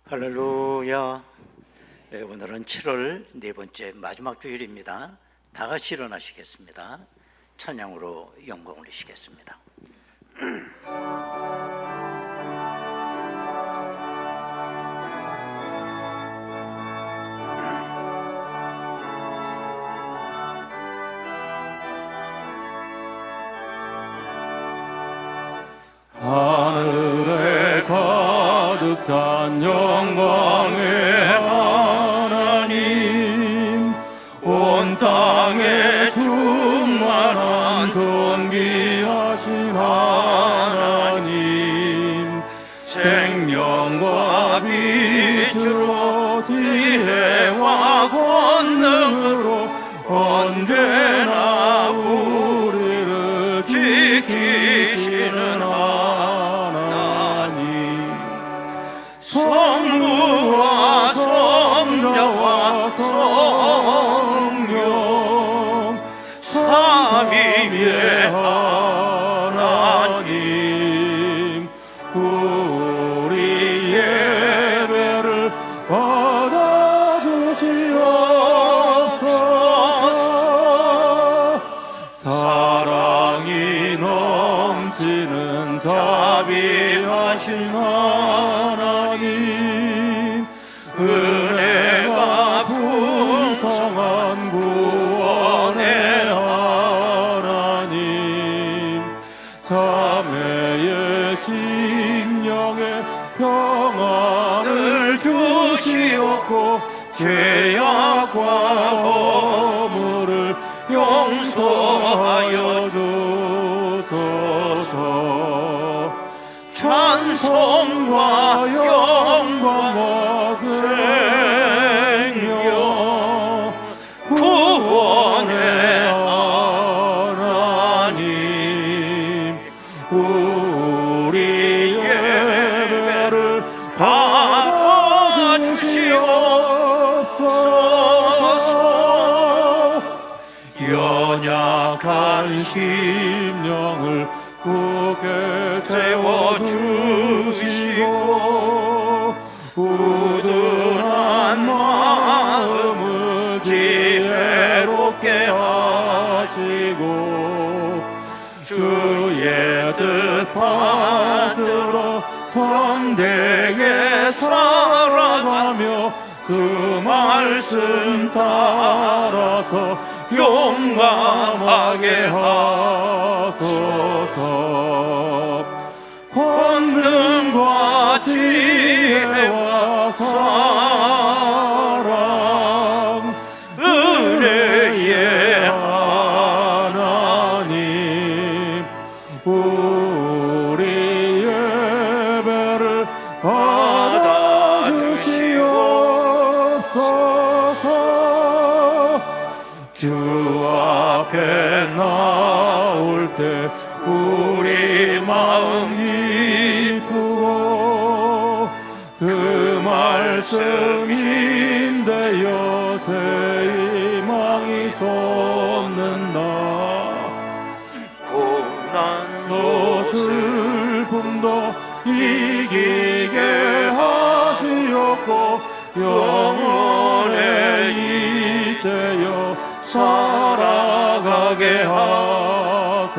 할렐루야. 오늘은 7월 네 번째 마지막 주일입니다. 다 같이 일어나시겠습니다. 찬양으로 영광 올리시겠습니다. 하늘에 가득 찬 영광의 하나님, 온 땅에 충만한 존귀하신 하나님, 생명과 빛으로 지혜와 권능으로 언제나 우리를 지키시는 하나님, 성부와 성자와 성령 삼위의 하나님, 우리 예배를 받아주시옵소서. 사랑이 넘치는 자비하신 하나님, 은혜가 풍성한 구원의 하나님, 자매의 심령에 평안을 주시옵고 죄악과 허물을 용서하여 주소서. 찬송과 영광과 생명 구원의 하나님, 우리 예배를 받아주시옵소서. 연약한 심령을 굳게 세워주시고 우둔한 마음을 지혜롭게 하시고 주의 뜻 받들어 참되게 살아가며 주 말씀 따라서 용감하게 하소서. 권능과 지혜와 사랑, 은혜의 하나님, 우리 예배를 받아주시옵소서. 주 앞에 나올 때 우리 마음 기쁘고 그 말씀인데 새 희망이 솟는다. 고난도 슬픔도 이기게 하시옵고 영원에 이대여 살아가게 하소서.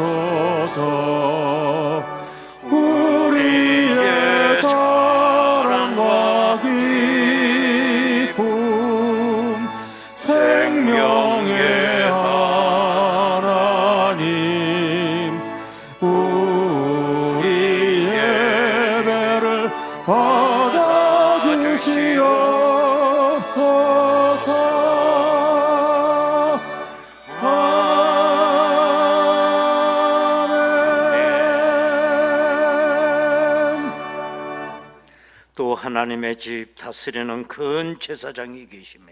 우리의 자랑과 기쁨, 생명의 하나님, 우리 예배를 받아주시옵소서. 또 하나님의 집 다스리는 큰 제사장이 계심에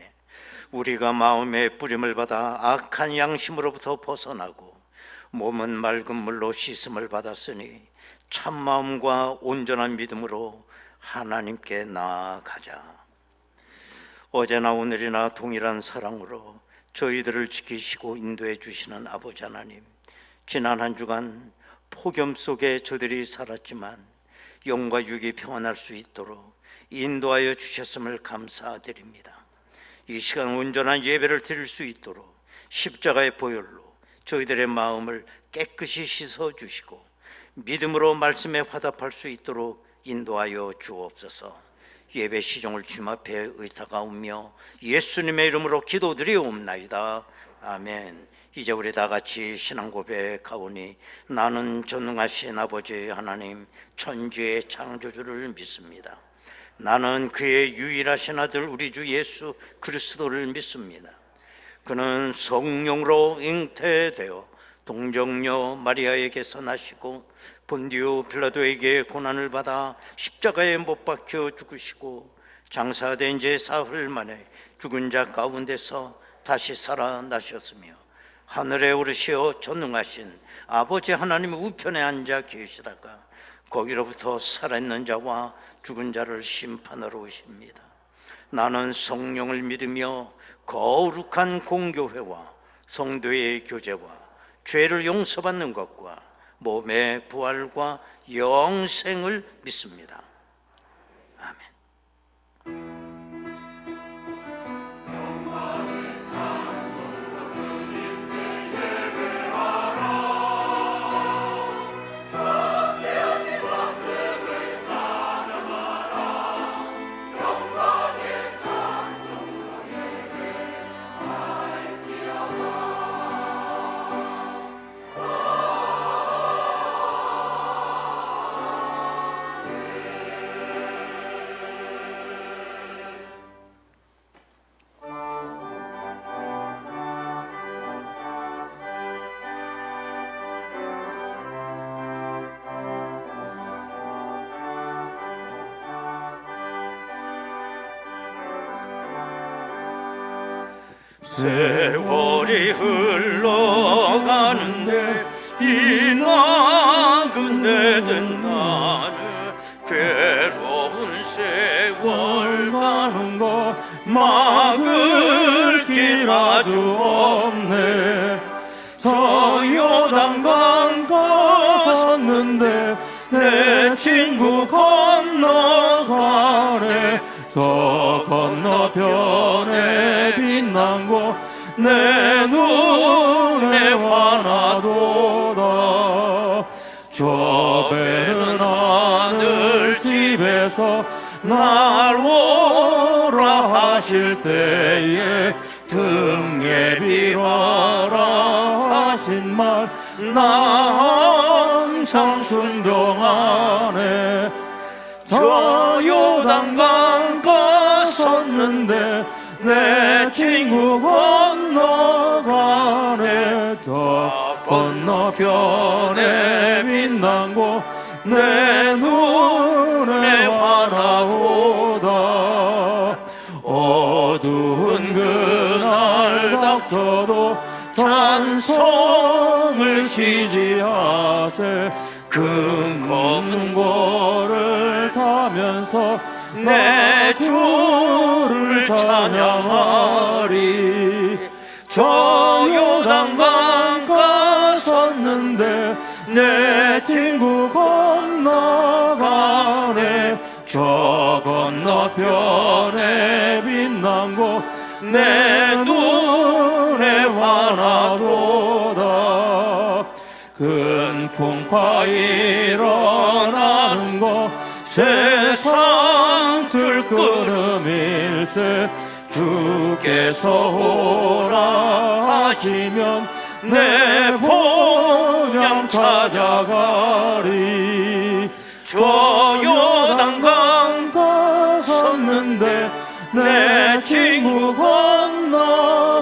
우리가 마음의 뿌림을 받아 악한 양심으로부터 벗어나고 몸은 맑은 물로 씻음을 받았으니 참마음과 온전한 믿음으로 하나님께 나아가자. 어제나 오늘이나 동일한 사랑으로 저희들을 지키시고 인도해 주시는 아버지 하나님, 지난 한 주간 폭염 속에 저들이 살았지만 영과 육이 평안할 수 있도록 인도하여 주셨음을 감사드립니다. 이 시간 온전한 예배를 드릴 수 있도록 십자가의 보혈로 저희들의 마음을 깨끗이 씻어주시고 믿음으로 말씀에 화답할 수 있도록 인도하여 주옵소서. 예배 시종을 주님 앞에 의탁하오며 예수님의 이름으로 기도드리옵나이다. 아멘. 이제 우리 다 같이 신앙 고백하오니 나는 전능하신 아버지 하나님 천지의 창조주를 믿습니다. 나는 그의 유일하신 아들 우리 주 예수 그리스도를 믿습니다. 그는 성령으로 잉태되어 동정녀 마리아에게서 나시고 본디오 빌라도에게 고난을 받아 십자가에 못 박혀 죽으시고 장사된 지 사흘 만에 죽은 자 가운데서 다시 살아나셨으며 하늘에 오르시어 전능하신 아버지 하나님 우편에 앉아 계시다가 거기로부터 살아있는 자와 죽은 자를 심판하러 오십니다. 나는 성령을 믿으며 거룩한 공교회와 성도의 교제와 죄를 용서받는 것과 몸의 부활과 영생을 믿습니다. 아멘. 세월이 흘러가는데 이 나그네된 나는 괴로운 세월 가는 거 막을 길 아주 없네. 저 요단강 건넜는데 내 친구 건너가네. 저 건너편에 빛난 곳 내 눈에 환하도다. 저 배는 하늘 집에서 날 오라 하실 때에 등에 비하라 하신 말 나 항상 순종하네. 저 요단강 건넜는데 내 친구 건너가네. 저 건너편에 빛난 곳 내 눈에 환하도다. 어두운 그날 닥쳐도 찬송을 쉬지 하세. 그 검은 고를 타면서 내 주를 찬양하리. 저 요단강 갔었는데 내 친구 건너가네. 저 건너편에 빛난 곳 내 눈에 환하도다. 큰 풍파 일어나는 것 세상 들끓음일세. 주께서 오라 하시면 내 본향 찾아가리. 저 요단강 갔었는데 내 친구 건너가네.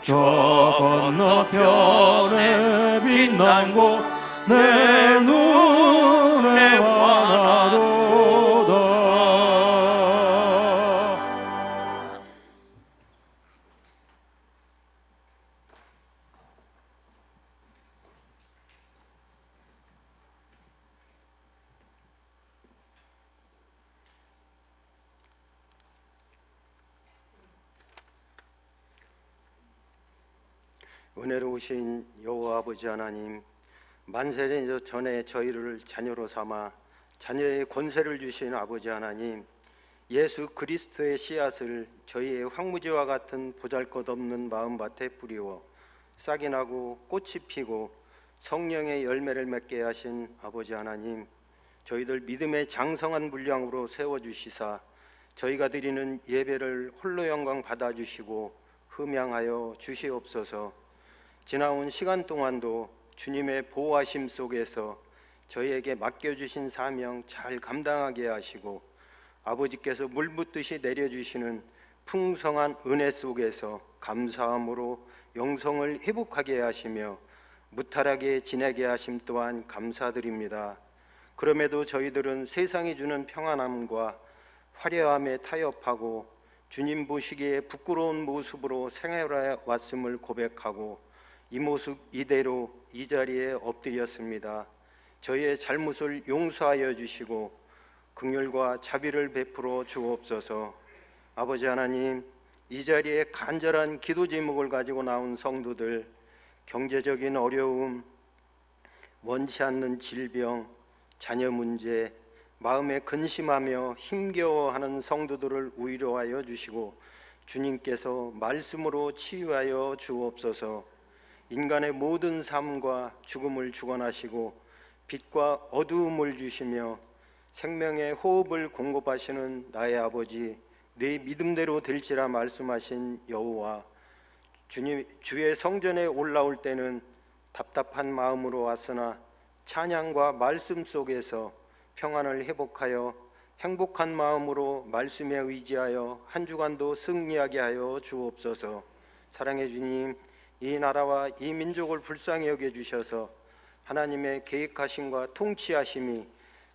저 건너편에 빛난 곳 내 눈에 환하도다. 은혜로우신 여호와 아버지 하나님, 만세전 전에 저희를 자녀로 삼아 자녀의 권세를 주신 아버지 하나님, 예수 그리스도의 씨앗을 저희의 황무지와 같은 보잘것없는 마음밭에 뿌리워 싹이 나고 꽃이 피고 성령의 열매를 맺게 하신 아버지 하나님, 저희들 믿음의 장성한 분량으로 세워주시사 저희가 드리는 예배를 홀로 영광 받아주시고 흠양하여 주시옵소서. 지나온 시간 동안도 주님의 보호하심 속에서 저희에게 맡겨주신 사명 잘 감당하게 하시고 아버지께서 물 붓듯이 내려주시는 풍성한 은혜 속에서 감사함으로 영성을 회복하게 하시며 무탈하게 지내게 하심 또한 감사드립니다. 그럼에도 저희들은 세상이 주는 평안함과 화려함에 타협하고 주님 보시기에 부끄러운 모습으로 생활해 왔음을 고백하고 이 모습 이대로 이 자리에 엎드렸습니다. 저희의 잘못을 용서하여 주시고 긍휼과 자비를 베풀어 주옵소서. 아버지 하나님, 이 자리에 간절한 기도 제목을 가지고 나온 성도들, 경제적인 어려움, 원치 않는 질병, 자녀 문제, 마음에 근심하며 힘겨워하는 성도들을 위로하여 주시고 주님께서 말씀으로 치유하여 주옵소서. 인간의 모든 삶과 죽음을 주관하시고 빛과 어두움을 주시며 생명의 호흡을 공급하시는 나의 아버지, 내 믿음대로 될지라 말씀하신 여호와, 주님, 주의 성전에 올라올 때는 답답한 마음으로 왔으나 찬양과 말씀 속에서 평안을 회복하여 행복한 마음으로 말씀에 의지하여 한 주간도 승리하게 하여 주옵소서. 사랑해 주님, 이 나라와 이 민족을 불쌍히 여겨주셔서 하나님의 계획하심과 통치하심이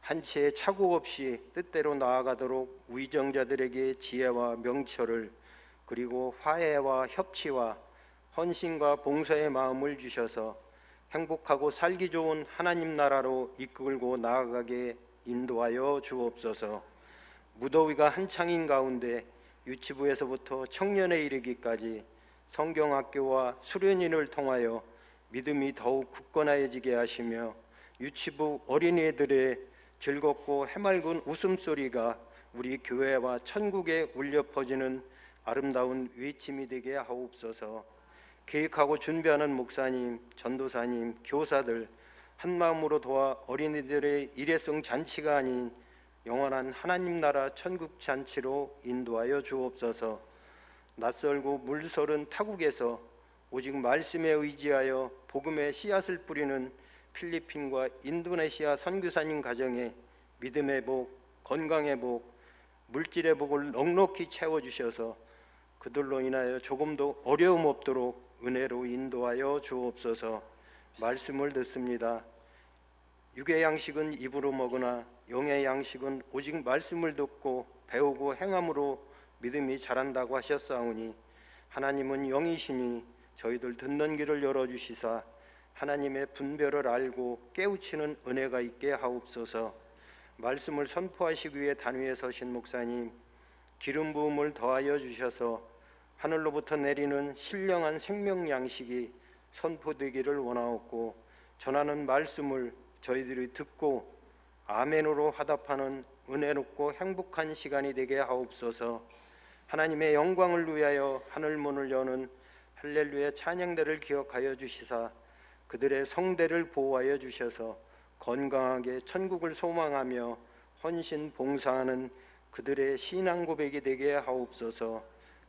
한치의 착오 없이 뜻대로 나아가도록 위정자들에게 지혜와 명철을, 그리고 화해와 협치와 헌신과 봉사의 마음을 주셔서 행복하고 살기 좋은 하나님 나라로 이끌고 나아가게 인도하여 주옵소서. 무더위가 한창인 가운데 유치부에서부터 청년에 이르기까지 성경학교와 수련인을 통하여 믿음이 더욱 굳건해지게 하시며 유치부 어린이들의 즐겁고 해맑은 웃음소리가 우리 교회와 천국에 울려 퍼지는 아름다운 외침이 되게 하옵소서. 계획하고 준비하는 목사님, 전도사님, 교사들 한마음으로 도와 어린이들의 일회성 잔치가 아닌 영원한 하나님 나라 천국 잔치로 인도하여 주옵소서. 낯설고 물서른 타국에서 오직 말씀에 의지하여 복음의 씨앗을 뿌리는 필리핀과 인도네시아 선교사님 가정에 믿음의 복, 건강의 복, 물질의 복을 넉넉히 채워주셔서 그들로 인하여 조금도 어려움 없도록 은혜로 인도하여 주옵소서. 말씀을 듣습니다. 육의 양식은 입으로 먹으나 영의 양식은 오직 말씀을 듣고 배우고 행함으로 믿음이 자란다고 하셨사오니 하나님은 영이시니 저희들 듣는 길을 열어주시사 하나님의 분별을 알고 깨우치는 은혜가 있게 하옵소서. 말씀을 선포하시기 위해 단위에 서신 목사님, 기름 부음을 더하여 주셔서 하늘로부터 내리는 신령한 생명 양식이 선포되기를 원하옵고 전하는 말씀을 저희들이 듣고 아멘으로 화답하는 은혜롭고 행복한 시간이 되게 하옵소서. 하나님의 영광을 위하여 하늘문을 여는 할렐루야 찬양대를 기억하여 주시사 그들의 성대를 보호하여 주셔서 건강하게 천국을 소망하며 헌신 봉사하는 그들의 신앙 고백이 되게 하옵소서.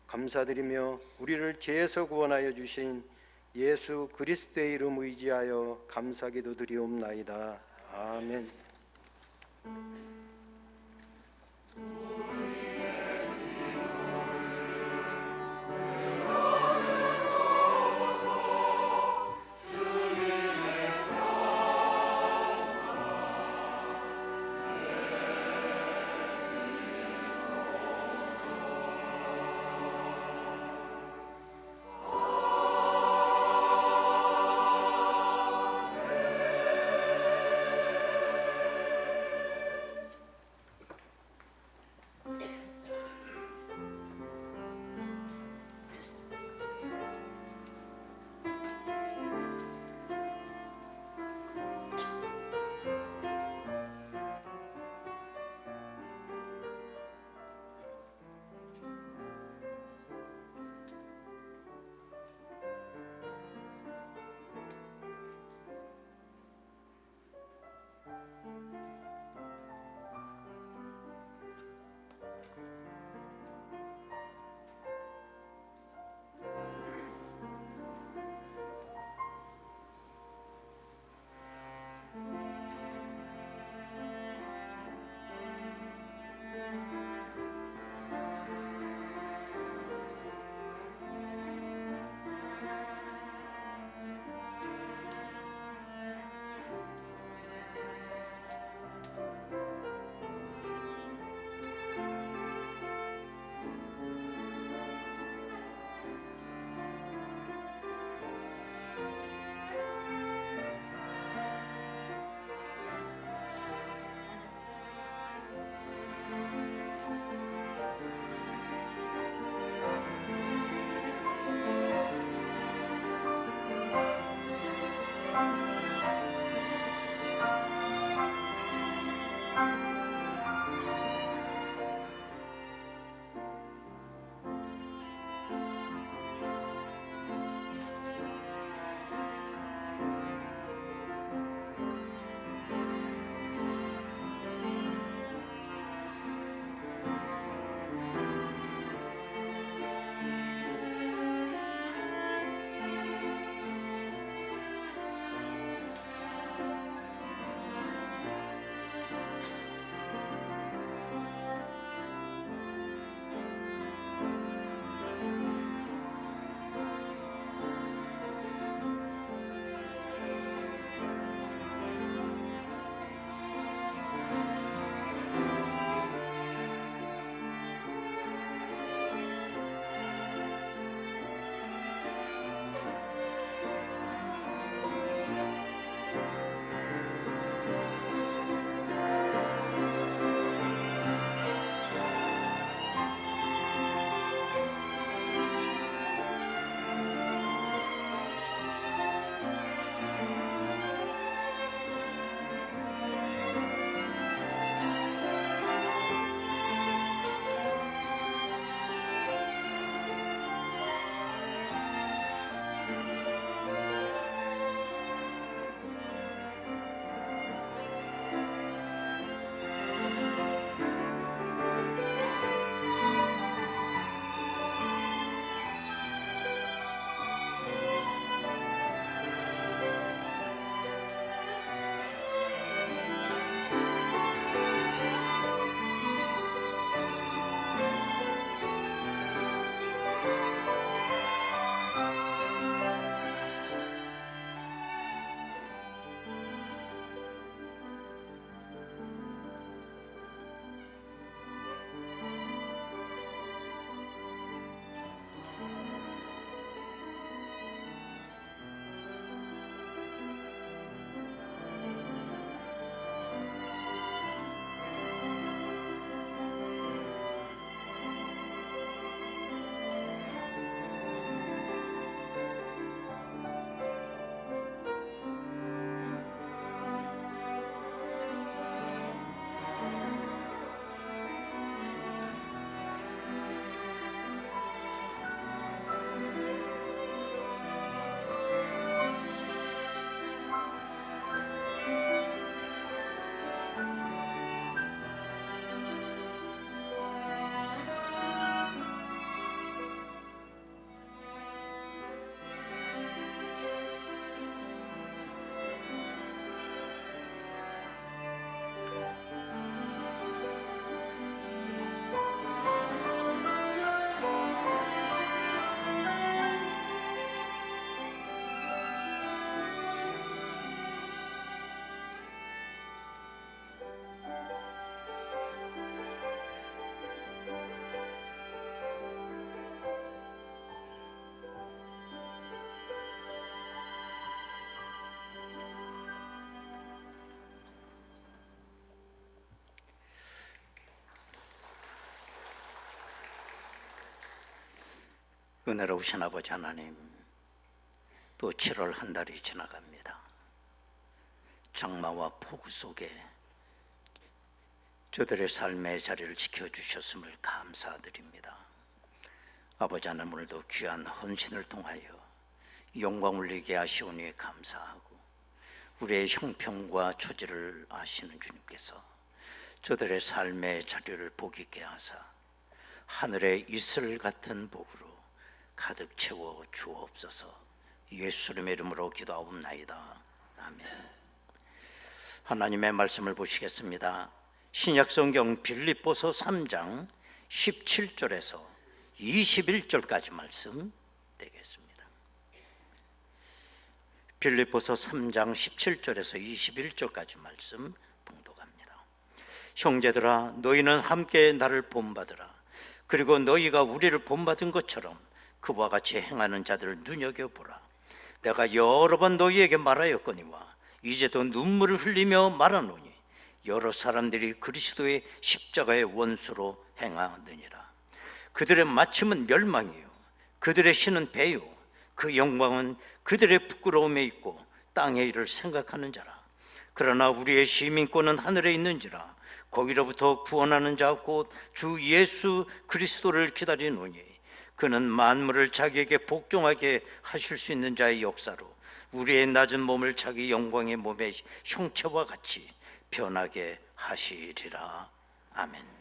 감사드리며 우리를 죄에서 구원하여 주신 예수 그리스도의 이름 의지하여 감사기도 드리옵나이다. 아멘. 은혜로우신 아버지 하나님, 또 7월 한 달이 지나갑니다. 장마와 폭우 속에 저들의 삶의 자리를 지켜주셨음을 감사드립니다. 아버지 하나님, 오늘도 귀한 헌신을 통하여 영광 올리게 하시오니 감사하고, 우리의 형편과 처지를 아시는 주님께서 저들의 삶의 자리를 복 있게 하사 하늘의 이슬 같은 복으로 가득 채워 주옵소서. 예수님의 이름으로 기도하옵나이다. 아멘. 하나님의 말씀을 보시겠습니다. 신약성경 빌립보서 3장 17절에서 21절까지 말씀 되겠습니다. 빌립보서 3장 17절에서 21절까지 말씀 봉독합니다. 형제들아, 너희는 함께 나를 본받으라. 그리고 너희가 우리를 본받은 것처럼 그와 같이 행하는 자들을 눈여겨보라. 내가 여러 번 너희에게 말하였거니와 이제도 눈물을 흘리며 말하노니 여러 사람들이 그리스도의 십자가의 원수로 행하느니라. 그들의 마침은 멸망이요 그들의 신은 배요 그 영광은 그들의 부끄러움에 있고 땅의 일을 생각하는 자라. 그러나 우리의 시민권은 하늘에 있는지라. 거기로부터 구원하는 자 곧 주 예수 그리스도를 기다리노니 그는 만물을 자기에게 복종하게 하실 수 있는 자의 역사로 우리의 낮은 몸을 자기 영광의 몸의 형체와 같이 변하게 하시리라. 아멘.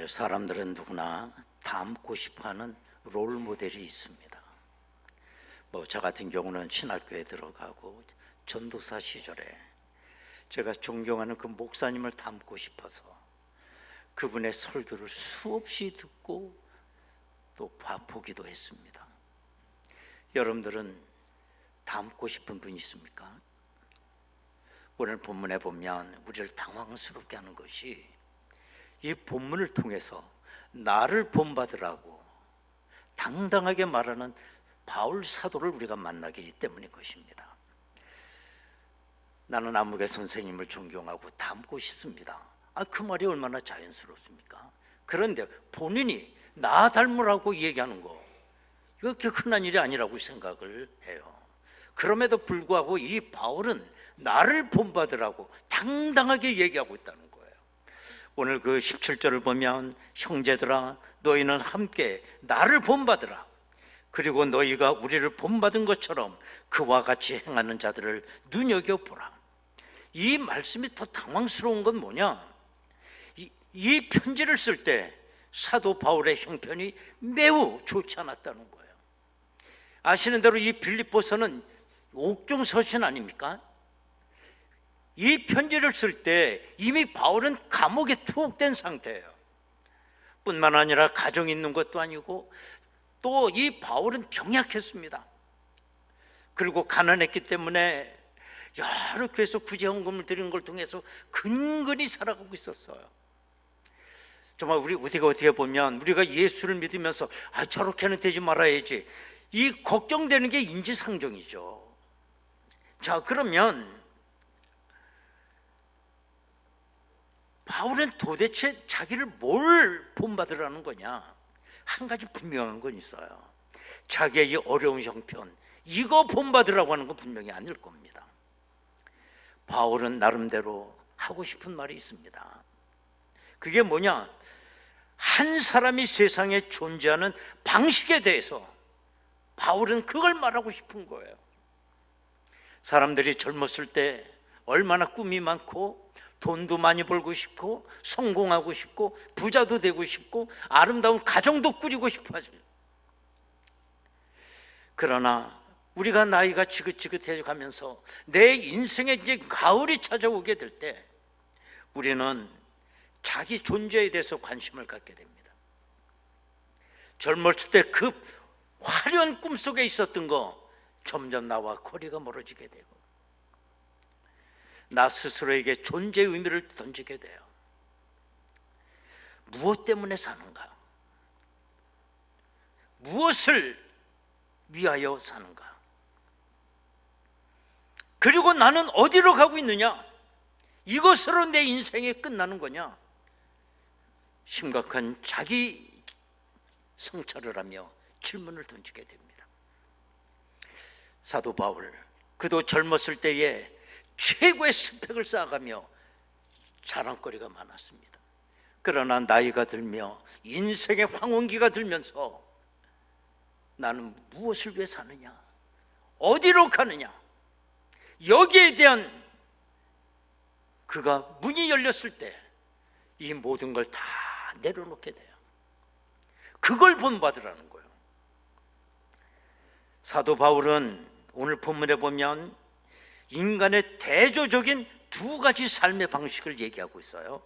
사람들은 누구나 닮고 싶어하는 롤 모델이 있습니다. 뭐 저 같은 경우는 신학교에 들어가고 전도사 시절에 제가 존경하는 그 목사님을 닮고 싶어서 그분의 설교를 수없이 듣고 또 보기도 했습니다. 여러분들은 닮고 싶은 분 있습니까? 오늘 본문에 보면 우리를 당황스럽게 하는 것이 이 본문을 통해서 나를 본받으라고 당당하게 말하는 바울 사도를 우리가 만나기 때문인 것입니다. 나는 아무개 선생님을 존경하고 닮고 싶습니다. 그 말이 얼마나 자연스럽습니까? 그런데 본인이 나 닮으라고 얘기하는 거, 이거 그렇게 흔한 일이 아니라고 생각을 해요. 그럼에도 불구하고 이 바울은 나를 본받으라고 당당하게 얘기하고 있다는 거예요. 오늘 그 17절을 보면 형제들아 너희는 함께 나를 본받으라. 그리고 너희가 우리를 본받은 것처럼 그와 같이 행하는 자들을 눈여겨보라. 이 말씀이 더 당황스러운 건 뭐냐? 이 편지를 쓸 때 사도 바울의 형편이 매우 좋지 않았다는 거예요. 아시는 대로 이 빌립보서는 옥중 서신 아닙니까? 이 편지를 쓸 때 이미 바울은 감옥에 투옥된 상태예요. 뿐만 아니라 가정이 있는 것도 아니고 또 이 바울은 병약했습니다. 그리고 가난했기 때문에 여러 교회에서 구제헌금을 드리는 걸 통해서 근근히 살아가고 있었어요. 정말 우리가 어떻게 보면 우리가 예수를 믿으면서 저렇게는 되지 말아야지, 이 걱정되는 게 인지상정이죠. 자, 그러면 바울은 도대체 자기를 뭘 본받으라는 거냐? 한 가지 분명한 건 있어요. 자기의 이 어려운 형편, 이거 본받으라고 하는 건 분명히 아닐 겁니다. 바울은 나름대로 하고 싶은 말이 있습니다. 그게 뭐냐? 한 사람이 세상에 존재하는 방식에 대해서 바울은 그걸 말하고 싶은 거예요. 사람들이 젊었을 때 얼마나 꿈이 많고 돈도 많이 벌고 싶고 성공하고 싶고 부자도 되고 싶고 아름다운 가정도 꾸리고 싶어 하죠. 그러나 우리가 나이가 지긋지긋해 가면서 내 인생에 이제 가을이 찾아오게 될 때 우리는 자기 존재에 대해서 관심을 갖게 됩니다. 젊었을 때 그 화려한 꿈속에 있었던 거 점점 나와 거리가 멀어지게 되고 나 스스로에게 존재의 의미를 던지게 돼요. 무엇 때문에 사는가? 무엇을 위하여 사는가? 그리고 나는 어디로 가고 있느냐? 이것으로 내 인생이 끝나는 거냐? 심각한 자기 성찰을 하며 질문을 던지게 됩니다. 사도 바울, 그도 젊었을 때에 최고의 스펙을 쌓아가며 자랑거리가 많았습니다. 그러나 나이가 들며 인생의 황혼기가 들면서 나는 무엇을 위해 사느냐? 어디로 가느냐? 여기에 대한 그가 문이 열렸을 때 이 모든 걸 다 내려놓게 돼요. 그걸 본받으라는 거예요. 사도 바울은 오늘 본문에 보면 인간의 대조적인 두 가지 삶의 방식을 얘기하고 있어요.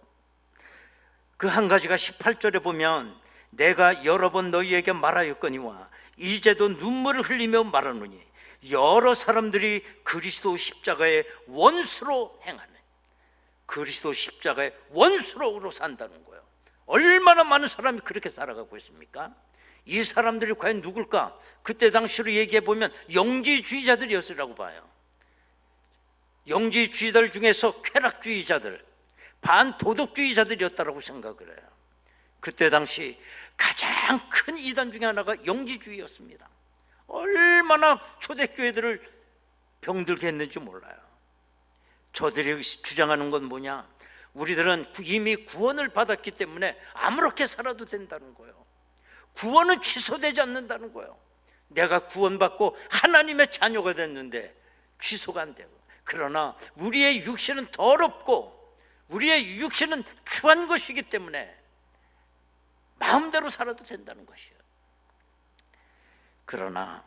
그 한 가지가 18절에 보면 내가 여러 번 너희에게 말하였거니와 이제도 눈물을 흘리며 말하노니 여러 사람들이 그리스도 십자가의 원수로 행하네. 그리스도 십자가의 원수로 산다는 거예요. 얼마나 많은 사람이 그렇게 살아가고 있습니까? 이 사람들이 과연 누굴까? 그때 당시로 얘기해 보면 영지주의자들이었으라고 봐요. 영지주의자들 중에서 쾌락주의자들, 반도덕주의자들이었다고 생각을 해요. 그때 당시 가장 큰 이단 중에 하나가 영지주의였습니다. 얼마나 초대교회들을 병들게 했는지 몰라요. 저들이 주장하는 건 뭐냐? 우리들은 이미 구원을 받았기 때문에 아무렇게 살아도 된다는 거예요. 구원은 취소되지 않는다는 거예요. 내가 구원받고 하나님의 자녀가 됐는데 취소가 안 되고, 그러나 우리의 육신은 더럽고 우리의 육신은 추한 것이기 때문에 마음대로 살아도 된다는 것이에요. 그러나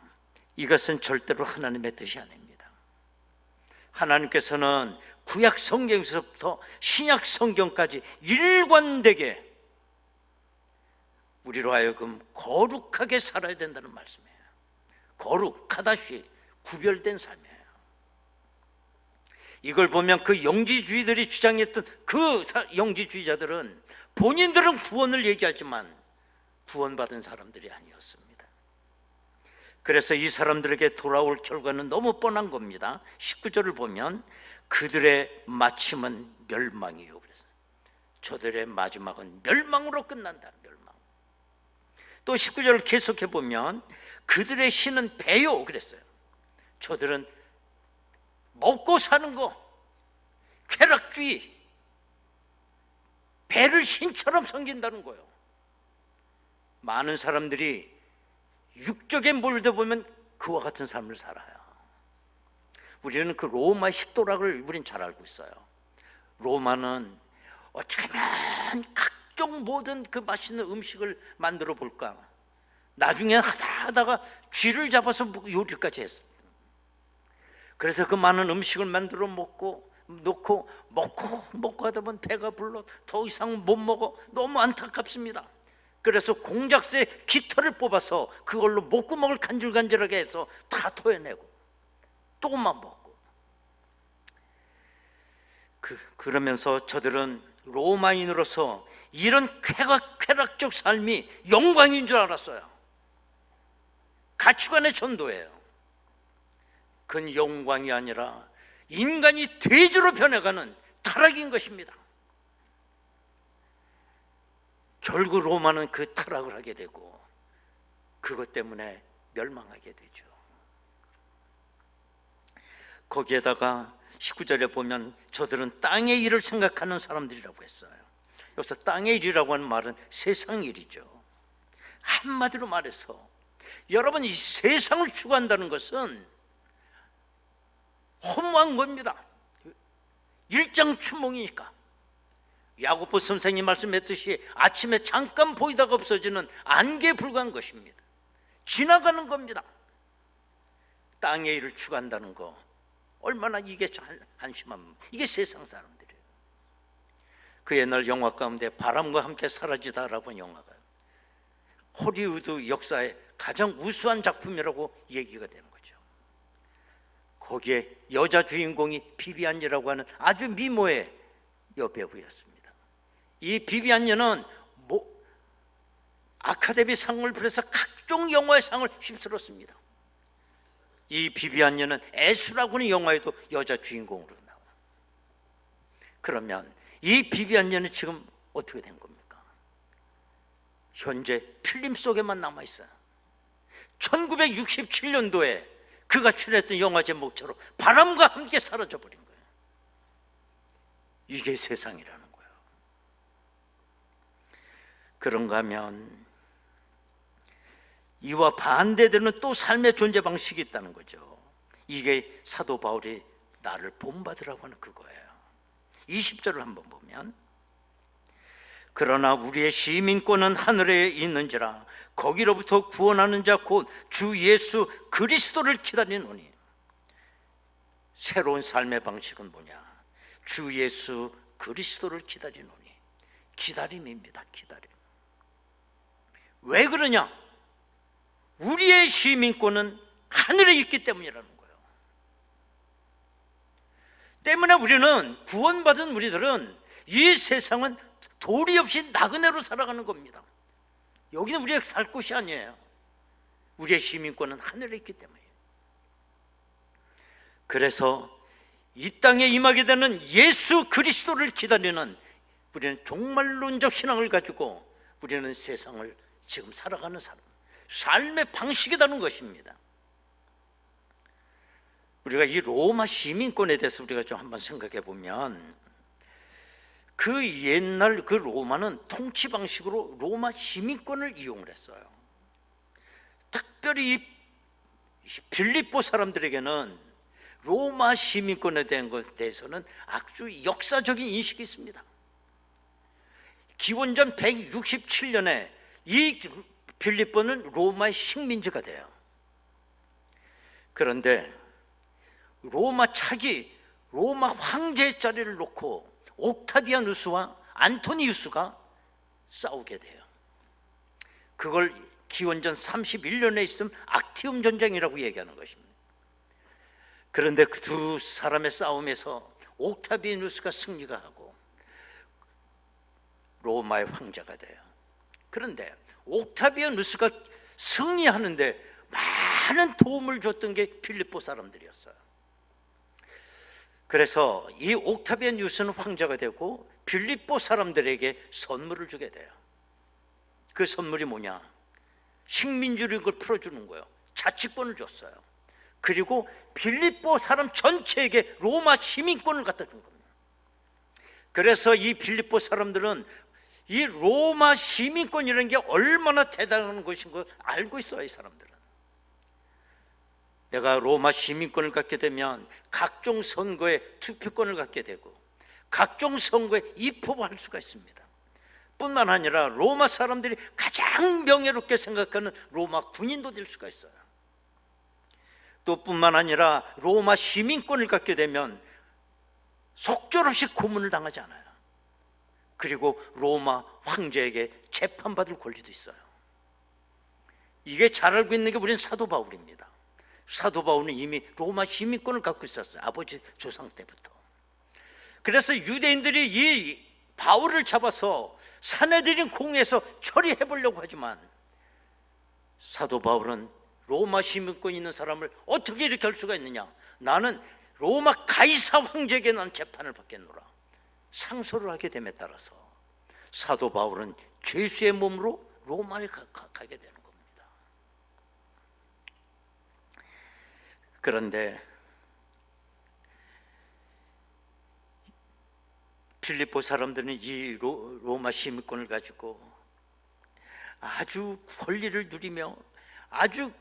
이것은 절대로 하나님의 뜻이 아닙니다. 하나님께서는 구약 성경에서부터 신약 성경까지 일관되게 우리로 하여금 거룩하게 살아야 된다는 말씀이에요. 거룩, 카다시, 구별된 삶이에요. 이걸 보면 그 영지주의들이 주장했던 그 영지주의자들은 본인들은 구원을 얘기하지만 구원받은 사람들이 아니었습니다. 그래서 이 사람들에게 돌아올 결과는 너무 뻔한 겁니다. 19절을 보면 그들의 마침은 멸망이요. 그래서 저들의 마지막은 멸망으로 끝난다. 멸망. 또 19절을 계속해 보면 그들의 신은 배요 그랬어요. 저들은 먹고 사는 거, 쾌락주의, 배를 신처럼 섬긴다는 거예요. 많은 사람들이 육적에 몰다 보면 그와 같은 삶을 살아요. 우리는 그 로마 식도락을 우린 잘 알고 있어요. 로마는 어떻게 하면 각종 모든 그 맛있는 음식을 만들어 볼까, 나중에 하다가 쥐를 잡아서 요리까지 했어요. 그래서 그 많은 음식을 만들어 먹고 하다 보면 배가 불러 더 이상 못 먹어. 너무 안타깝습니다. 그래서 공작새 깃털을 뽑아서 그걸로 목구멍을 간질간질하게 해서 다 토해내고 또만 먹고. 그러면서 저들은 로마인으로서 이런 쾌락적 삶이 영광인 줄 알았어요. 가치관의 전도예요. 그건 영광이 아니라 인간이 돼지로 변해가는 타락인 것입니다. 결국 로마는 그 타락을 하게 되고 그것 때문에 멸망하게 되죠. 거기에다가 19절에 보면 저들은 땅의 일을 생각하는 사람들이라고 했어요. 여기서 땅의 일이라고 하는 말은 세상 일이죠. 한마디로 말해서 여러분, 이 세상을 추구한다는 것은 허무한 겁니다. 일장춘몽이니까. 야고보 선생님 말씀했듯이 아침에 잠깐 보이다가 없어지는 안개에 불과한 것입니다. 지나가는 겁니다. 땅의 일을 추구한다는 거 얼마나 이게 한심한, 이게 세상 사람들이에요. 그 옛날 영화 가운데 바람과 함께 사라지다라고 하는 영화가 헐리우드 역사의 가장 우수한 작품이라고 얘기가 되는 거죠. 거기에 여자 주인공이 비비안이라고 하는 아주 미모의 여배우였습니다. 이 비비안녀는 아카데미 상을 받아서 각종 영화의 상을 휩쓸었습니다. 이 비비안녀는 애수라고 하는 영화에도 여자 주인공으로 나와요. 그러면 이 비비안녀는 지금 어떻게 된 겁니까? 현재 필름 속에만 남아있어요. 1967년도에 그가 출연했던 영화 제목처럼 바람과 함께 사라져버린 거예요. 이게 세상이라는 거예요. 그런가 하면 이와 반대되는 또 삶의 존재 방식이 있다는 거죠. 이게 사도 바울이 나를 본받으라고 하는 그거예요. 20절을 한번 보면 그러나 우리의 시민권은 하늘에 있는지라 거기로부터 구원하는 자 곧 주 예수 그리스도를 기다리노니. 새로운 삶의 방식은 뭐냐? 주 예수 그리스도를 기다리노니. 기다림입니다. 기다림. 왜 그러냐? 우리의 시민권은 하늘에 있기 때문이라는 거예요. 때문에 우리는, 구원받은 우리들은 이 세상은 도리 없이 나그네로 살아가는 겁니다. 여기는 우리가 살 곳이 아니에요. 우리의 시민권은 하늘에 있기 때문이에요. 그래서 이 땅에 임하게 되는 예수 그리스도를 기다리는 우리는 종말론적 신앙을 가지고 우리는 세상을 지금 살아가는 삶의 방식이라는 것입니다. 우리가 이 로마 시민권에 대해서 우리가 좀 한번 생각해 보면, 그 옛날 그 로마는 통치 방식으로 로마 시민권을 이용을 했어요. 특별히 이 빌립보 사람들에게는 로마 시민권에 대한 것에 대해서는 아주 역사적인 인식이 있습니다. 기원전 167년에 이 빌립보는 로마의 식민지가 돼요. 그런데 로마 차기 로마 황제의 자리를 놓고 옥타비아누스와 안토니우스가 싸우게 돼요. 그걸 기원전 31년에 있음 악티움 전쟁이라고 얘기하는 것입니다. 그런데 그 두 사람의 싸움에서 옥타비아누스가 승리가 하고 로마의 황제가 돼요. 그런데 옥타비아누스가 승리하는데 많은 도움을 줬던 게 빌립보 사람들이었어요. 그래서 이 옥타비아누스는 황제가 되고 빌립보 사람들에게 선물을 주게 돼요. 그 선물이 뭐냐? 식민지를 걸 풀어주는 거예요. 자치권을 줬어요. 그리고 빌립보 사람 전체에게 로마 시민권을 갖다 준 겁니다. 그래서 이 빌립보 사람들은 이 로마 시민권이라는 게 얼마나 대단한 것인 걸 알고 있어요. 이 사람들은 내가 로마 시민권을 갖게 되면 각종 선거에 투표권을 갖게 되고 각종 선거에 입후보할 수가 있습니다. 뿐만 아니라 로마 사람들이 가장 명예롭게 생각하는 로마 군인도 될 수가 있어요. 또 뿐만 아니라 로마 시민권을 갖게 되면 속절없이 고문을 당하지 않아요. 그리고 로마 황제에게 재판받을 권리도 있어요. 이게 잘 알고 있는 게 우리는 사도 바울입니다. 사도 바울은 이미 로마 시민권을 갖고 있었어요. 아버지 조상 때부터. 그래서 유대인들이 이 바울을 잡아서 사내들인 공에서 처리해 보려고 하지만 사도 바울은 로마 시민권 있는 사람을 어떻게 이렇게 할 수가 있느냐? 나는 로마 가이사 황제에게 난 재판을 받겠노라. 상소를 하게 됨에 따라서 사도 바울은 죄수의 몸으로 로마에 가게 되는 겁니다. 그런데 빌립보 사람들은 이 로마 시민권을 가지고 아주 권리를 누리며 아주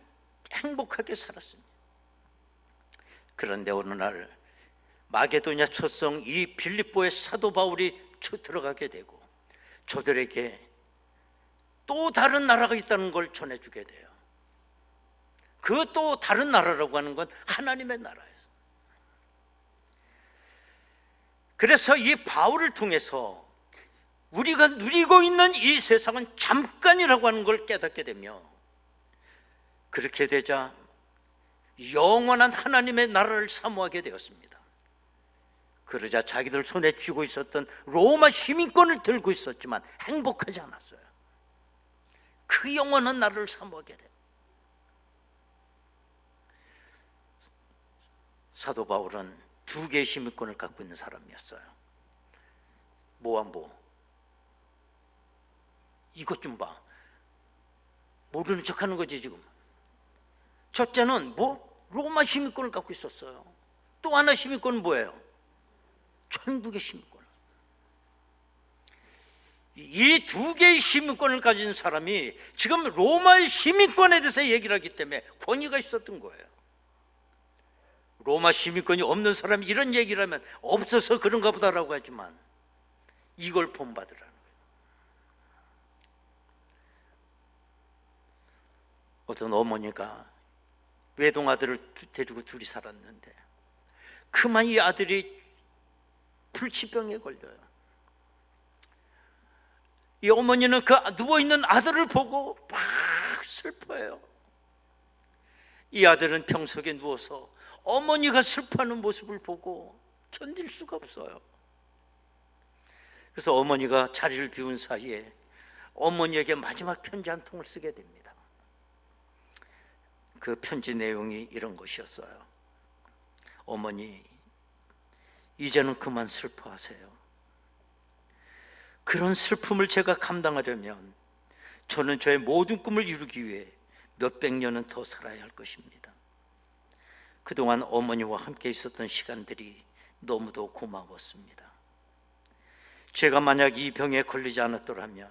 행복하게 살았습니다. 그런데 어느 날 마게도냐 초성 이 빌립보에 사도 바울이 들어가게 되고 저들에게 또 다른 나라가 있다는 걸 전해주게 돼요. 그 또 다른 나라라고 하는 건 하나님의 나라예요. 그래서 이 바울을 통해서 우리가 누리고 있는 이 세상은 잠깐이라고 하는 걸 깨닫게 되며 그렇게 되자 영원한 하나님의 나라를 사모하게 되었습니다. 그러자 자기들 손에 쥐고 있었던 로마 시민권을 들고 있었지만 행복하지 않았어요. 그 영원한 나라를 사모하게 돼요. 사도 바울은 두 개의 시민권을 갖고 있는 사람이었어요. 뭐 이것 좀 봐. 모르는 척하는 거지 지금. 첫째는 로마 시민권을 갖고 있었어요. 또 하나 시민권은 뭐예요? 천국의 시민권. 이 두 개의 시민권을 가진 사람이 지금 로마의 시민권에 대해서 얘기를 하기 때문에 권위가 있었던 거예요. 로마 시민권이 없는 사람이 이런 얘기를 하면 없어서 그런가 보다라고 하지만 이걸 본받으라는 거예요. 어떤 어머니가 외동아들을 데리고 둘이 살았는데 그만 이 아들이 불치병에 걸려요. 이 어머니는 그 누워있는 아들을 보고 막 슬퍼해요. 이 아들은 병석에 누워서 어머니가 슬퍼하는 모습을 보고 견딜 수가 없어요. 그래서 어머니가 자리를 비운 사이에 어머니에게 마지막 편지 한 통을 쓰게 됩니다. 그 편지 내용이 이런 것이었어요. 어머니, 이제는 그만 슬퍼하세요. 그런 슬픔을 제가 감당하려면 저는 저의 모든 꿈을 이루기 위해 몇백 년은 더 살아야 할 것입니다. 그동안 어머니와 함께 있었던 시간들이 너무도 고마웠습니다. 제가 만약 이 병에 걸리지 않았더라면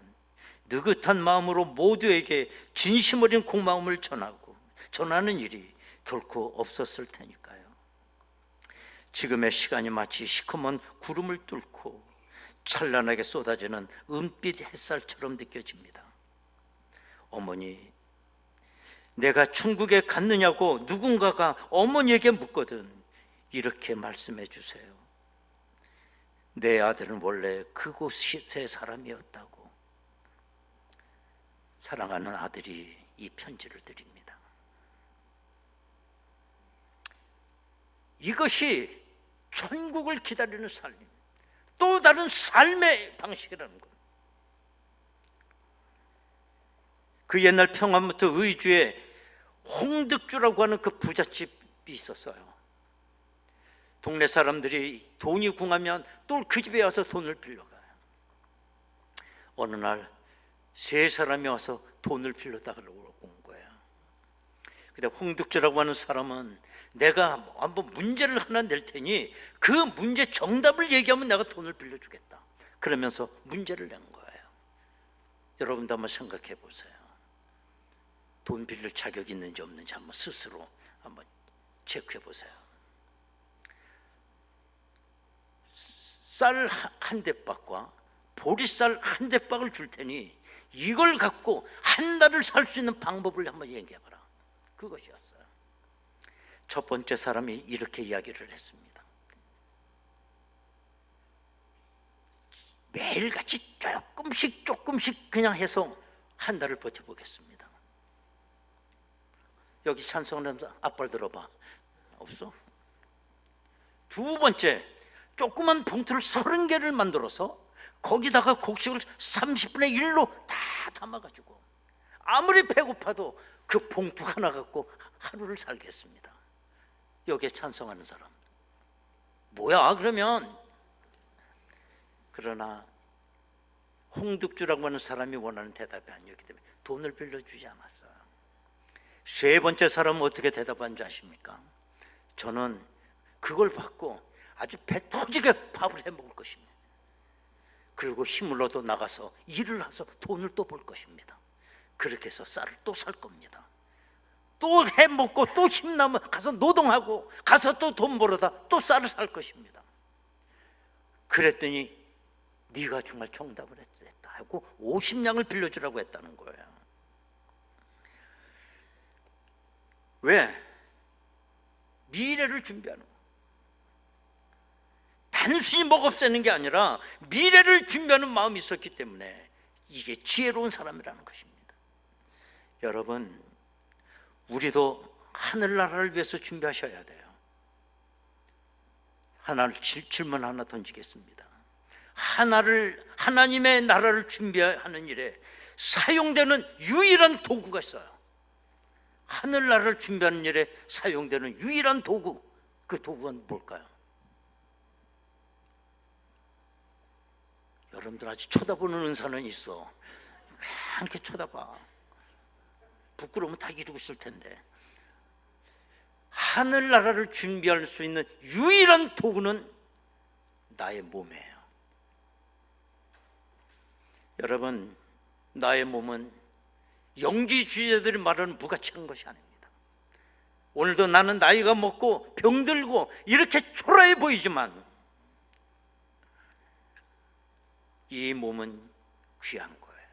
느긋한 마음으로 모두에게 진심 어린 고마움을 전하는 일이 결코 없었을 테니까요. 지금의 시간이 마치 시커먼 구름을 뚫고 찬란하게 쏟아지는 은빛 햇살처럼 느껴집니다. 어머니, 내가 천국에 갔느냐고 누군가가 어머니에게 묻거든 이렇게 말씀해 주세요. 내 아들은 원래 그곳의 사람이었다고. 사랑하는 아들이 이 편지를 드립니다. 이것이 천국을 기다리는 삶, 또 다른 삶의 방식이라는 것. 그 옛날 평안부터 의주에 홍득주라고 하는 그 부잣집이 있었어요. 동네 사람들이 돈이 궁하면 또 그 집에 와서 돈을 빌려가요. 어느 날 세 사람이 와서 돈을 빌려달라고 온 거예요. 근데 홍득주라고 하는 사람은 내가 한번 문제를 하나 낼 테니 그 문제 정답을 얘기하면 내가 돈을 빌려주겠다, 그러면서 문제를 낸 거예요. 여러분도 한번 생각해 보세요. 돈 빌릴 자격이 있는지 없는지 한번 스스로 한번 체크해 보세요. 쌀 한 대박과 보리쌀 한 대박을 줄 테니 이걸 갖고 한 달을 살 수 있는 방법을 한번 얘기해봐라. 그것이었어요. 첫 번째 사람이 이렇게 이야기를 했습니다. 매일같이 조금씩 그냥 해서 한 달을 버텨보겠습니다. 여기 찬성하는 앞발 들어봐. 없어? 두 번째, 조그만 봉투를 30개를 만들어서 거기다가 곡식을 30분의 1로 다 담아가지고 아무리 배고파도 그 봉투 하나 갖고 하루를 살겠습니다. 여기에 찬성하는 사람 뭐야 그러면? 그러나 홍득주라고 하는 사람이 원하는 대답이 아니었기 때문에 돈을 빌려주지 않았어요. 세 번째 사람은 어떻게 대답한지 아십니까? 저는 그걸 받고 아주 배 터지게 밥을 해 먹을 것입니다. 그리고 힘을 얻어 나가서 일을 해서 돈을 또 벌 것입니다. 그렇게 해서 쌀을 또 살 겁니다. 또 해 먹고 또 힘나면 가서 노동하고 가서 또 돈 벌어다 또 쌀을 살 것입니다. 그랬더니 네가 정말 정답을 했다 하고 50냥을 빌려주라고 했다는 거예요. 왜? 미래를 준비하는 거예요. 단순히 먹업새는 게 아니라 미래를 준비하는 마음이 있었기 때문에 이게 지혜로운 사람이라는 것입니다. 여러분, 우리도 하늘나라를 위해서 준비하셔야 돼요. 질문 하나 던지겠습니다. 하나님의 나라를 준비하는 일에 사용되는 유일한 도구가 있어요. 하늘나라를 준비하는 일에 사용되는 유일한 도구, 그 도구가 뭘까요? 여러분들 아직 쳐다보는 은사는 있어. 이렇게 쳐다봐. 부끄러우면 다 이러고 있을 텐데. 하늘나라를 준비할 수 있는 유일한 도구는 나의 몸이에요. 여러분, 나의 몸은 영지주의자들이 말하는 무가치한 것이 아닙니다. 오늘도 나는 나이가 먹고 병들고 이렇게 초라해 보이지만 이 몸은 귀한 거예요.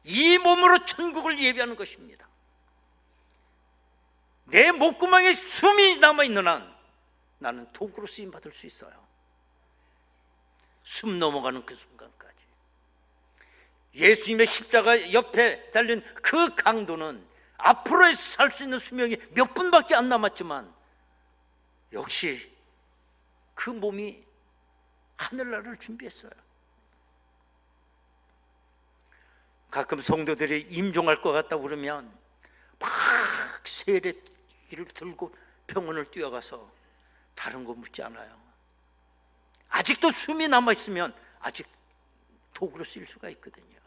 이 몸으로 천국을 예비하는 것입니다. 내 목구멍에 숨이 남아있는 한 나는 도구로 쓰임받을 수 있어요. 숨 넘어가는 그 순간까지. 예수님의 십자가 옆에 달린 그 강도는 앞으로 살 수 있는 수명이 몇 분밖에 안 남았지만 역시 그 몸이 하늘나라를 준비했어요. 가끔 성도들이 임종할 것 같다 그러면 막 세례기를 들고 병원을 뛰어가서 다른 거 묻지 않아요. 아직도 숨이 남아있으면 아직 도구로 쓰일 수가 있거든요.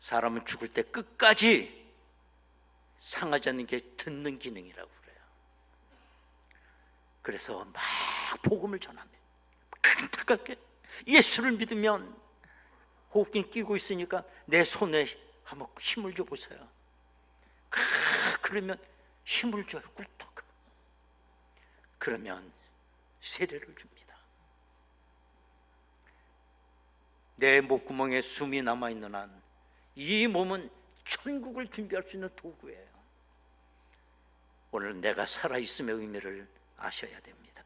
사람은 죽을 때 끝까지 상하지 않는 게 듣는 기능이라고 그래요. 그래서 막 복음을 전하면 안타깝게 예수를 믿으면 호흡기 끼고 있으니까 내 손에 한번 힘을 줘 보세요. 그러면 힘을 줘요. 꿀떡. 그러면 세례를 줍니다. 내 목구멍에 숨이 남아있는 한 이 몸은 천국을 준비할 수 있는 도구예요. 오늘 내가 살아있음의 의미를 아셔야 됩니다.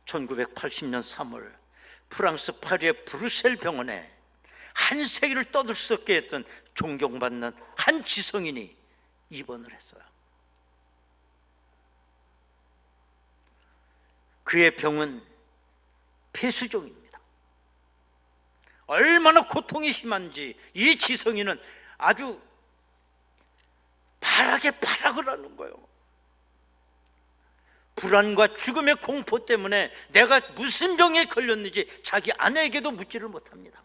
1980년 3월 프랑스 파리의 브루셀 병원에 한 세기를 떠들 수 없게 했던 존경받는 한 지성인이 입원을 했어요. 그의 병은 폐수종입니다. 얼마나 고통이 심한지 이 지성인은 아주 바락에 바락을 하는 거예요. 불안과 죽음의 공포 때문에 내가 무슨 병에 걸렸는지 자기 아내에게도 묻지를 못합니다.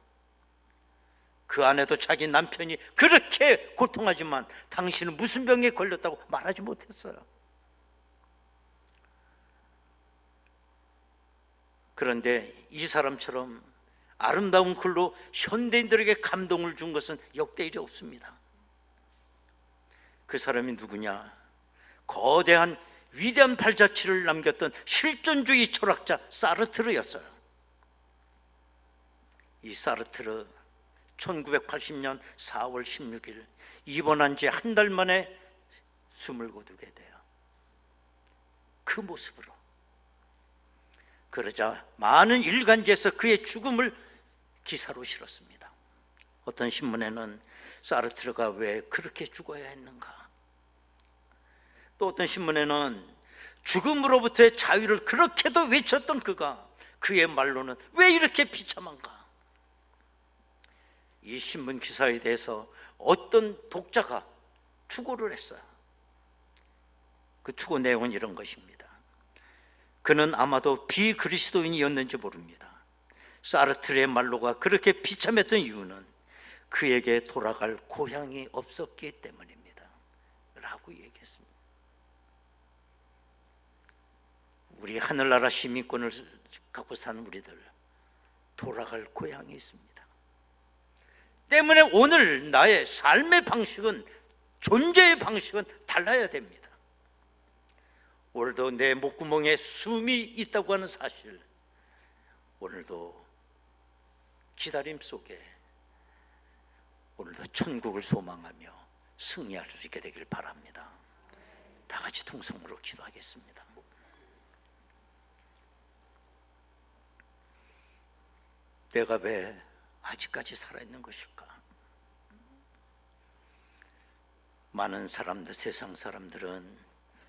그 아내도 자기 남편이 그렇게 고통하지만 당신은 무슨 병에 걸렸다고 말하지 못했어요. 그런데 이 사람처럼 아름다운 글로 현대인들에게 감동을 준 것은 역대 일이 없습니다. 그 사람이 누구냐? 거대한 위대한 발자취를 남겼던 실존주의 철학자 사르트르였어요. 이 사르트르 1980년 4월 16일 입원한 지 한 달 만에 숨을 거두게 돼요. 그 모습으로. 그러자 많은 일간지에서 그의 죽음을 기사로 실었습니다. 어떤 신문에는 사르트르가 왜 그렇게 죽어야 했는가, 또 어떤 신문에는 죽음으로부터의 자유를 그렇게도 외쳤던 그가 그의 말로는 왜 이렇게 비참한가. 이 신문 기사에 대해서 어떤 독자가 투고를 했어요. 그 투고 내용은 이런 것입니다. 그는 아마도 비그리스도인이었는지 모릅니다. 사르트르의 말로가 그렇게 비참했던 이유는 그에게 돌아갈 고향이 없었기 때문입니다 라고 얘기했습니다. 우리 하늘나라 시민권을 갖고 사는 우리들 돌아갈 고향이 있습니다. 때문에 오늘 나의 삶의 방식은, 존재의 방식은 달라야 됩니다. 오늘도 내 목구멍에 숨이 있다고 하는 사실, 오늘도 기다림 속에 오늘도 천국을 소망하며 승리할 수 있게 되길 바랍니다. 다 같이 통성으로 기도하겠습니다. 내가 왜 아직까지 살아있는 것일까? 많은 사람들, 세상 사람들은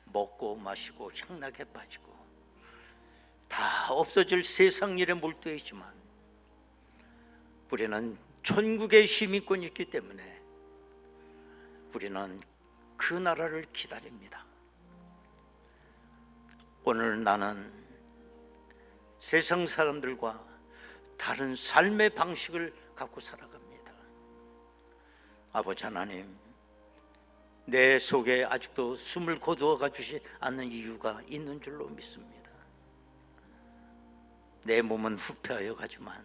먹고 마시고 향락에 빠지고 다 없어질 세상 일에 몰두해 있지만 우리는 천국의 시민권이 있기 때문에 우리는 그 나라를 기다립니다. 오늘 나는 세상 사람들과 다른 삶의 방식을 갖고 살아갑니다. 아버지 하나님, 내 속에 아직도 숨을 거두어 주지 않는 이유가 있는 줄로 믿습니다. 내 몸은 후패하여 가지만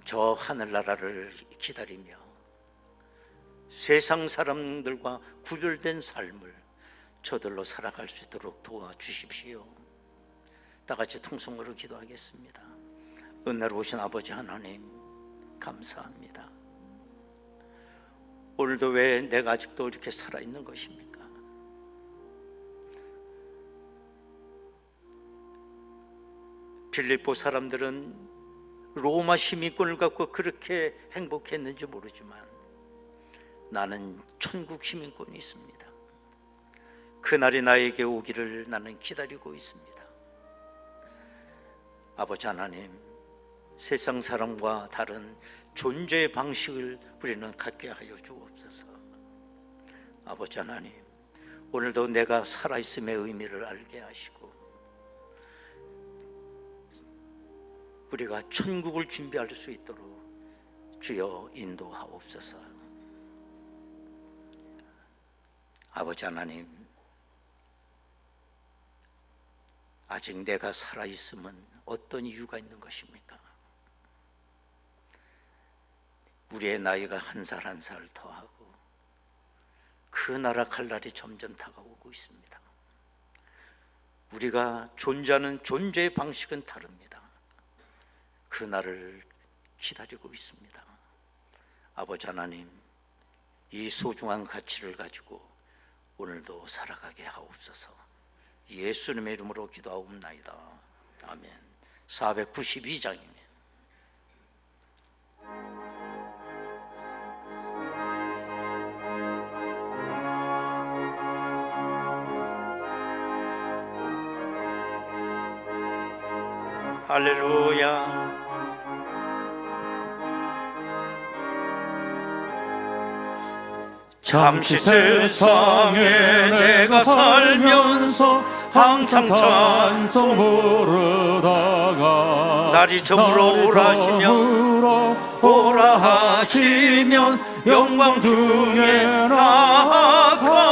저 하늘나라를 기다리며 세상 사람들과 구별된 삶을 저들로 살아갈 수 있도록 도와주십시오. 다 같이 통성으로 기도하겠습니다. 은혜로우신 아버지 하나님, 감사합니다. 오늘도 왜 내가 아직도 이렇게 살아있는 것입니까? 빌립보 사람들은 로마 시민권을 갖고 그렇게 행복했는지 모르지만 나는 천국 시민권이 있습니다. 그날이 나에게 오기를 나는 기다리고 있습니다. 아버지 하나님, 세상 사람과 다른 존재의 방식을 우리는 갖게 하여 주옵소서. 아버지 하나님, 오늘도 내가 살아있음의 의미를 알게 하시고 우리가 천국을 준비할 수 있도록 주여 인도하옵소서. 아버지 하나님, 아직 내가 살아있음은 어떤 이유가 있는 것입니까? 우리의 나이가 한 살 한 살 더하고 그 나라 갈 날이 점점 다가오고 있습니다. 우리가 존재하는 존재의 방식은 다릅니다. 그날을 기다리고 있습니다. 아버지 하나님, 이 소중한 가치를 가지고 오늘도 살아가게 하옵소서. 예수님의 이름으로 기도하옵나이다. 아멘. 492장입니다. 할렐루야. 잠시 세상에 내가 살면서 항상 찬송 부르다가 날이 저물어 오라 하시면 영광 중에 나아가리.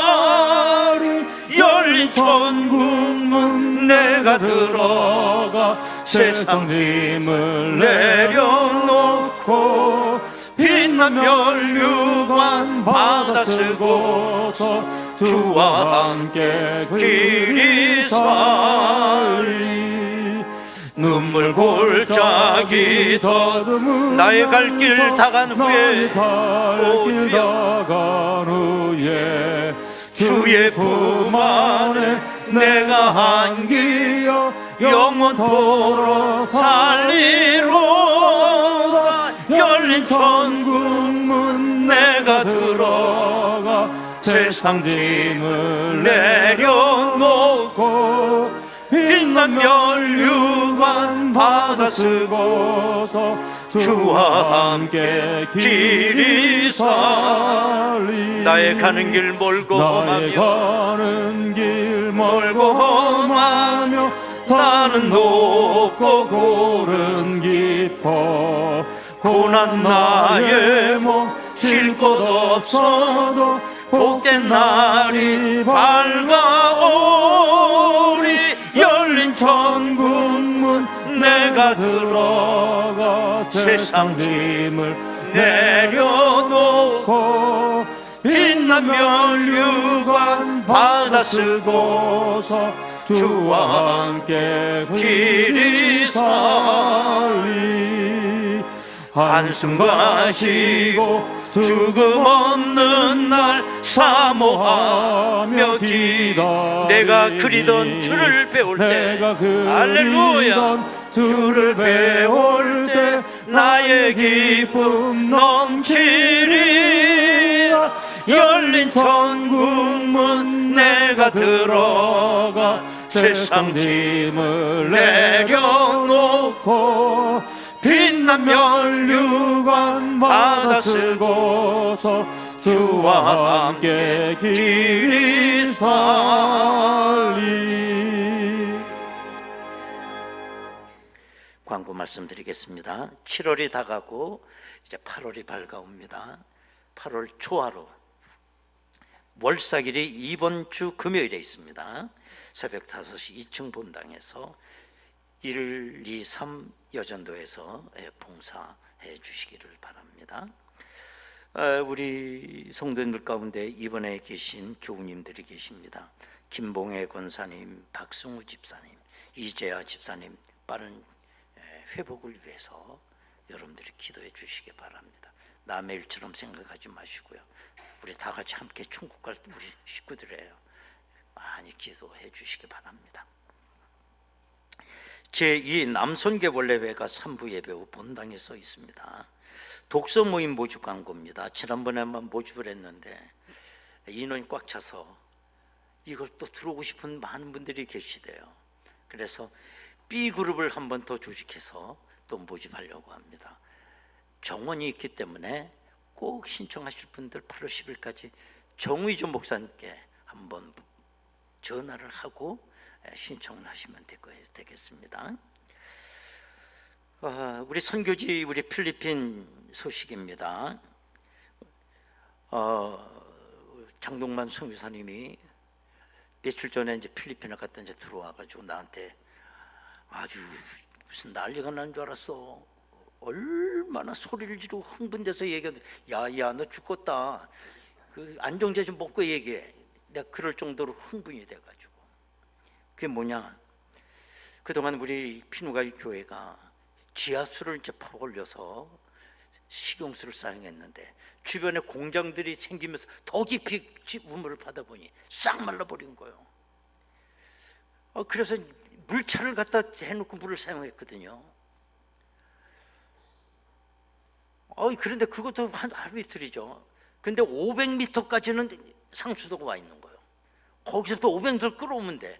열린 천국문 내가 들어가 세상 짐을 내려놓고 빛난 면류관 받아 쓰고서 주와 함께 길이 살리. 눈물 골짜기 더듬은 나의 갈 길 다간 후에 오 주여 주의 품 안에 내가 안기어 영원토록 살리로다. 열린 천국문 내가 들어가 세상 짐을 내려놓고 빛난 면류관 받아 쓰고서 주와 함께 길이 살리. 나의 가는 길 멀고 험하며 나는 높고 고른 깊어. 고난 나의 몸 쉴 곳 없어도 복된 날이 밝아오리. 열린 천국문 내가 들어가 세상 짐을 내려놓고 빛난 면류관 받아 쓰고서 주와 함께 길이 살리. 한숨과 쉬고 죽음 없는 날 사모하며 내가 그리던 주를 배울 때 할렐루야. 주를 배울 때 나의 기쁨 넘치리. 열린 천국문 내가 들어가 세상 짐을 내려놓고 빛난 면류관 받아 쓰고서 주와 함께 길이 살리. 광고 말씀드리겠습니다. 7월이 다가고 이제 8월이 밝아옵니다. 8월 초하루 월삭일이 이번 주 금요일에 있습니다. 새벽 5시 2층 본당에서 1, 2, 3 여전도에서 봉사해 주시기를 바랍니다. 우리 성도님들 가운데 입원해 계신 교우님들이 계십니다. 김봉혜 권사님, 박승우 집사님, 이재아 집사님 빠른 회복을 위해서 여러분들이 기도해 주시기 바랍니다. 남의 일처럼 생각하지 마시고요. 우리 다 같이 함께 천국 갈 때 우리 식구들이에요. 많이 기도해 주시기 바랍니다. 제2 남손계 원래회가 3부 예배 후 본당에 서 있습니다. 독서 모임 모집 광고입니다. 지난번에만 모집을 했는데 인원이 꽉 차서 이걸 또 들어오고 싶은 많은 분들이 계시대요. 그래서 B그룹을 한 번 더 조직해서 또 모집하려고 합니다. 정원이 있기 때문에 꼭 신청하실 분들 8월 10일까지 정의조 목사님께 한번 전화를 하고 신청을 하시면 되겠습니다. 우리 선교지 우리 필리핀 소식입니다. 장동만 선교사님이 며칠 전에 이제 필리핀에 갔다 이제 들어와가지고 나한테 아주 무슨 난리가 난 줄 알았어. 얼마나 소리를 지르고 흥분돼서 얘기하는데 야야 너 죽겠다. 그 안정제 좀 먹고 얘기해. 내가 그럴 정도로 흥분이 돼가지고. 그게 뭐냐? 그동안 우리 피누가이 교회가 지하수를 이제 파올려서 식용수를 사용했는데 주변에 공장들이 생기면서 더 깊이 우물을 파다 보니 싹 말라버린 거예요. 그래서 물차를 갖다 해놓고 물을 사용했거든요. 그런데 그것도 한 하루 이틀이죠. 근데 500m까지는 상수도가 와 있는 거예요. 거기서부터 500m 끌어오면 돼.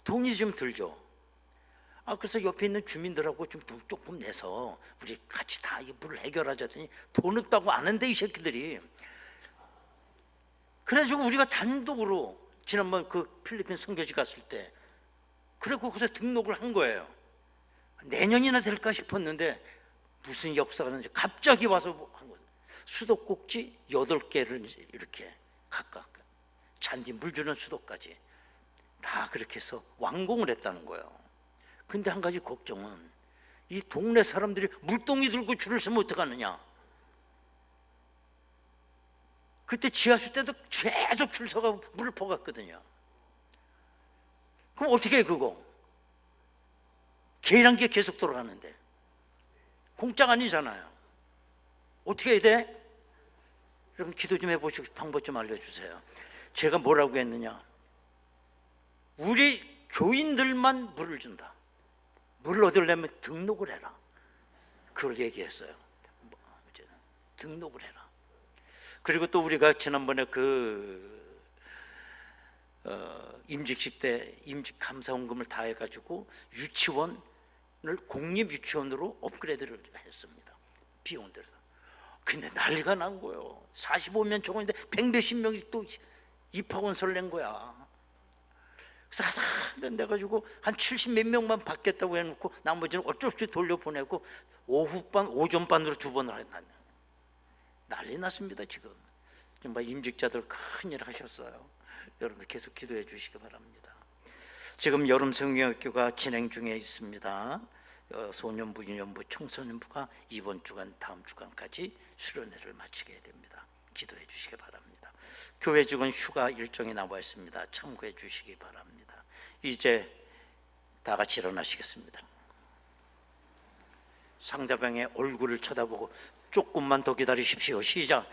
돈이 좀 들죠. 그래서 옆에 있는 주민들하고 좀 돈 조금 내서 우리 같이 다 이 물을 해결하자더니 돈 없다고 안 한대, 이 새끼들이. 그래가지고 우리가 단독으로 지난번 그 필리핀 선교지 갔을 때 그래고 거기서 등록을 한 거예요. 내년이나 될까 싶었는데 무슨 역사가 있는지 갑자기 와서 한 거예요. 수도꼭지 8개를 이렇게 각각 잔디 물 주는 수도까지 다 그렇게 해서 완공을 했다는 거예요. 근데 한 가지 걱정은 이 동네 사람들이 물동이 들고 줄을 서면 어떡하느냐. 그때 지하수 때도 계속 줄 서가 물을 퍼갔거든요. 그럼 어떻게 해 그거? 계량기 계속 돌아가는데 공짜가 아니잖아요. 어떻게 해야 돼? 여러분 기도 좀 해보시고 방법 좀 알려주세요. 제가 뭐라고 했느냐, 우리 교인들만 물을 준다. 물을 얻으려면 등록을 해라. 그걸 얘기했어요. 등록을 해라. 그리고 또 우리가 지난번에 임직식 때 임직 감사원금을 다 해가지고 유치원을 공립유치원으로 업그레이드를 했습니다. 비용 들여서. 근데 난리가 난 거예요. 45명 정원인데 100몇십 명이 또 입학원서를 낸 거야. 그래서 내가지고 한 70몇 명만 받겠다고 해놓고 나머지는 어쩔 수 없이 돌려보내고 오후반, 오전반으로 2번을 했나요. 난리 났습니다. 지금 정말 임직자들 큰일 하셨어요. 여러분들 계속 기도해 주시기 바랍니다. 지금 여름 성경학교가 진행 중에 있습니다. 소년부, 유년부, 청소년부가 이번 주간, 다음 주간까지 수련회를 마치게 됩니다. 기도해 주시기 바랍니다. 교회 직원 휴가 일정이 나와 있습니다. 참고해 주시기 바랍니다. 이제 다 같이 일어나시겠습니다. 상대방의 얼굴을 쳐다보고 조금만 더 기다리십시오. 시작.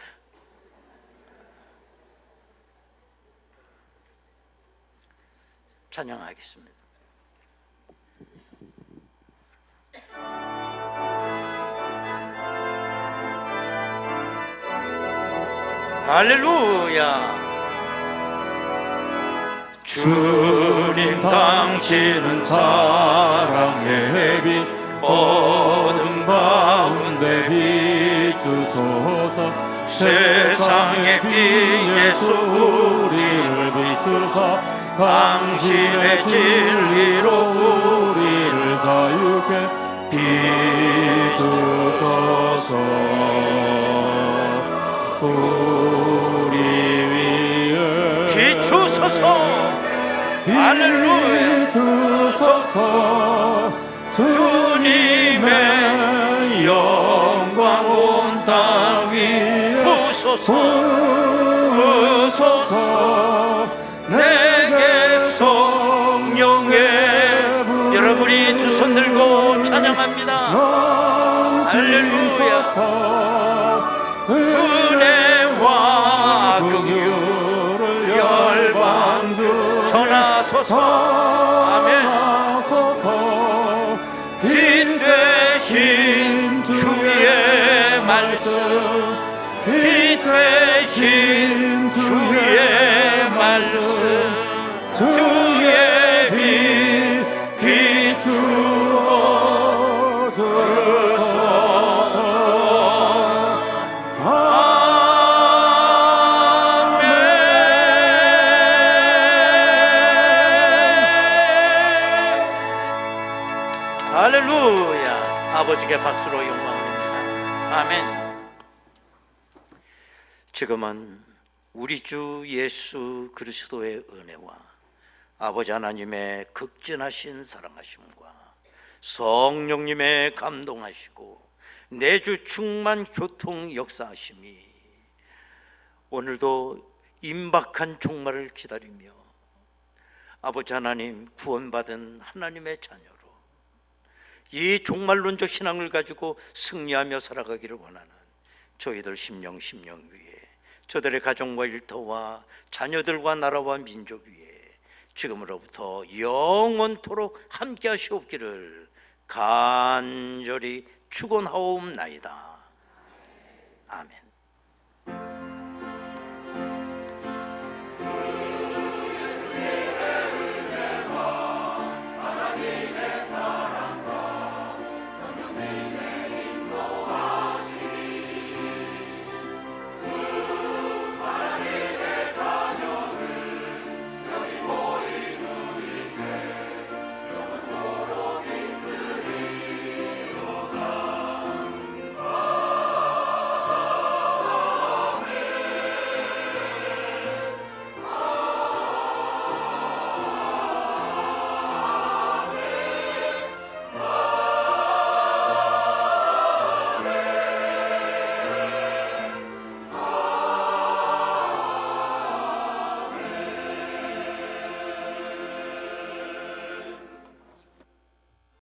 찬양하겠습니다. 할렐루야. 주님 당신은 사랑의 빛, 어둠 가운데 비추소서. 세상의 빛 예수 우리를 비추사 당신의 진리로 우리를 자유케 비추소서. 우리 위에 비추소서. 할렐루야. 비추소서. 주님의 영광 온 땅 위에 부으소서. 내게 성령의 여러분이 두 손 들고 찬양합니다. 할렐루야. 은혜와 긍휼을 열방주 전하소서. 아멘. 빛 되신 주의 말씀, 빛 되신 주의 말씀, 주의 빛 비추어 주소서. 할렐루야. 아버지께 박수로 영광드립니다. 아멘. 지금은 우리 주 예수 그리스도의 은혜와 아버지 하나님의 극진하신 사랑하심과 성령님의 감동하시고 내주 충만 교통 역사하심이 오늘도 임박한 종말을 기다리며 아버지 하나님 구원받은 하나님의 자녀로 이 종말론적 신앙을 가지고 승리하며 살아가기를 원하는 저희들 심령 위에, 저들의 가정과 일터와 자녀들과 나라와 민족 위에 지금으로부터 영원토록 함께 하시옵기를 간절히 축원하옵나이다. 아멘.